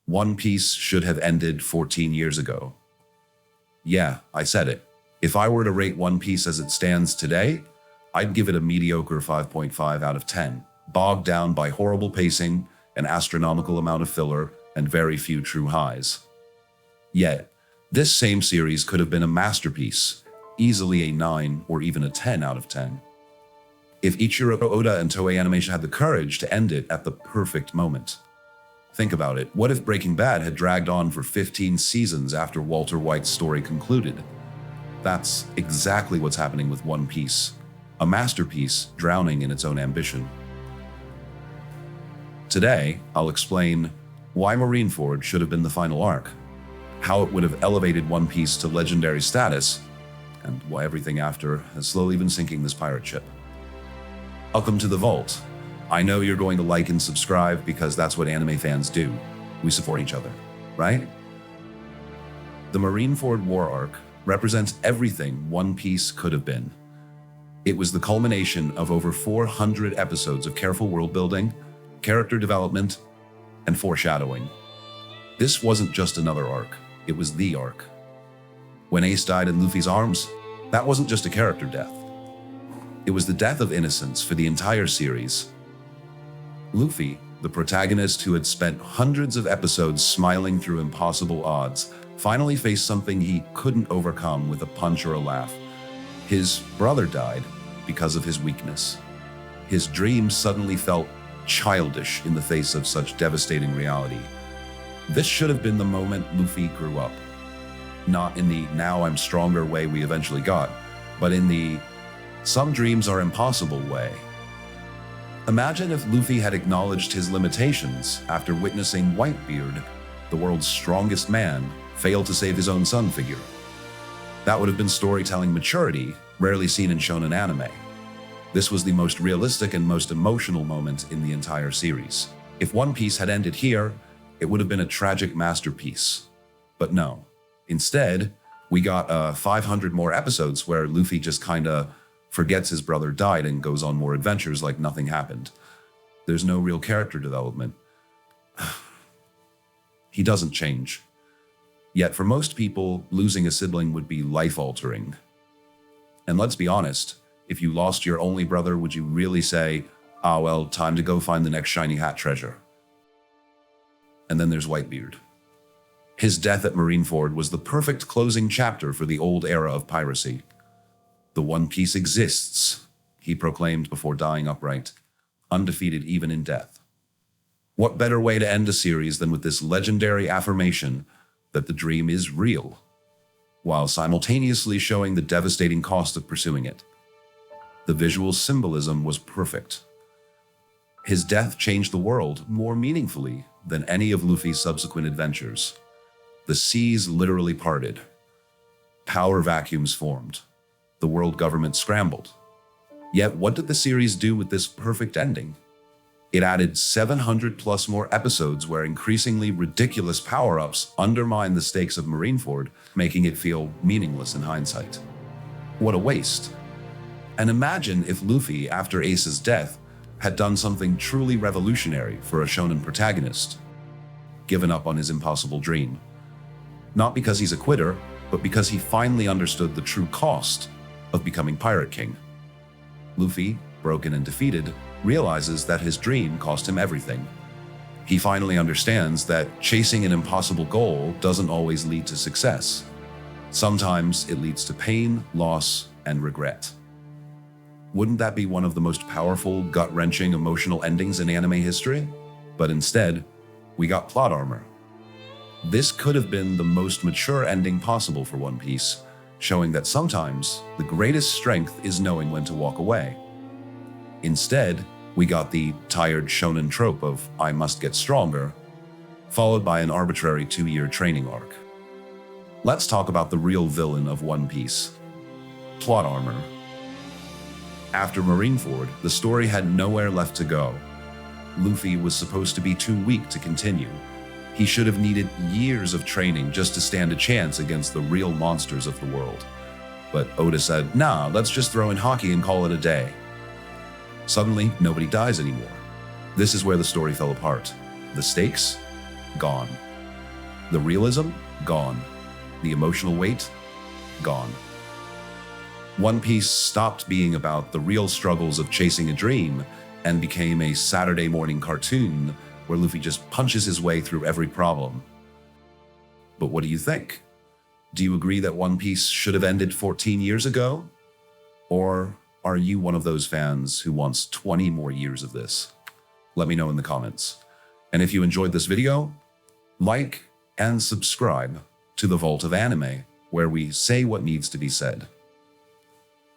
One Piece should have ended 14 years ago. Yeah, I said it. If I were to rate One Piece as it stands today, I'd give it a mediocre 5.5 out of 10, bogged down by horrible pacing, an astronomical amount of filler, and very few true highs. Yet, this same series could have been a masterpiece, easily a 9 or even a 10 out of 10. If Ichiro Oda and Toei Animation had the courage to end it at the perfect moment. Think about it. What if Breaking Bad had dragged on for 15 seasons after Walter White's story concluded? That's exactly what's happening with One Piece. A masterpiece drowning in its own ambition. Today, I'll explain why Marineford should have been the final arc, how it would have elevated One Piece to legendary status, and why everything after has slowly been sinking this pirate ship. Welcome to the Vault. I know you're going to like and subscribe because that's what anime fans do. We support each other, right? The Marineford War arc represents everything One Piece could have been. It was the culmination of over 400 episodes of careful world building, character development, and foreshadowing. This wasn't just another arc, it was the arc. When Ace died in Luffy's arms, that wasn't just a character death. It was the death of innocence for the entire series. Luffy, the protagonist who had spent hundreds of episodes smiling through impossible odds, finally faced something he couldn't overcome with a punch or a laugh. His brother died because of his weakness. His dreams suddenly felt childish in the face of such devastating reality. This should have been the moment Luffy grew up. Not in the now I'm stronger way we eventually got, but in the some dreams are impossible way. Imagine if Luffy had acknowledged his limitations after witnessing Whitebeard, the world's strongest man, fail to save his own son figure. That would have been storytelling maturity, rarely seen in shonen anime. This was the most realistic and most emotional moment in the entire series. If One Piece had ended here, it would have been a tragic masterpiece. But no. Instead, we got 500 more episodes where Luffy just kinda forgets his brother died and goes on more adventures like nothing happened. There's no real character development. He doesn't change. Yet for most people, losing a sibling would be life-altering. And let's be honest, if you lost your only brother, would you really say, "Ah, well, time to go find the next shiny hat treasure"? And then there's Whitebeard. His death at Marineford was the perfect closing chapter for the old era of piracy. The One Piece exists, he proclaimed before dying upright, undefeated even in death. What better way to end a series than with this legendary affirmation that the dream is real, while simultaneously showing the devastating cost of pursuing it. The visual symbolism was perfect. His death changed the world more meaningfully than any of Luffy's subsequent adventures. The seas literally parted. Power vacuums formed. The world government scrambled. Yet what did the series do with this perfect ending? It added 700 plus more episodes where increasingly ridiculous power-ups undermine the stakes of Marineford, making it feel meaningless in hindsight. What a waste. And imagine if Luffy, after Ace's death, had done something truly revolutionary for a shonen protagonist. Given up on his impossible dream. Not because he's a quitter, but because he finally understood the true cost of becoming Pirate King. Luffy, broken and defeated, realizes that his dream cost him everything. He finally understands that chasing an impossible goal doesn't always lead to success. Sometimes it leads to pain, loss, and regret. Wouldn't that be one of the most powerful, gut-wrenching, emotional endings in anime history? But instead, we got plot armor. This could have been the most mature ending possible for One Piece, showing that sometimes the greatest strength is knowing when to walk away. Instead, we got the tired shonen trope of "I must get stronger," followed by an arbitrary 2-year training arc. Let's talk about the real villain of One Piece. Plot armor. After Marineford, the story had nowhere left to go. Luffy was supposed to be too weak to continue. He should have needed years of training just to stand a chance against the real monsters of the world. But Oda said, "Nah, let's just throw in hockey and call it a day." Suddenly, nobody dies anymore. This is where the story fell apart. The stakes? Gone. The realism? Gone. The emotional weight? Gone. One Piece stopped being about the real struggles of chasing a dream and became a Saturday morning cartoon where Luffy just punches his way through every problem. But what do you think? Do you agree that One Piece should have ended 14 years ago? Or are you one of those fans who wants 20 more years of this? Let me know in the comments. And if you enjoyed this video, like and subscribe to the Vault of Anime, where we say what needs to be said.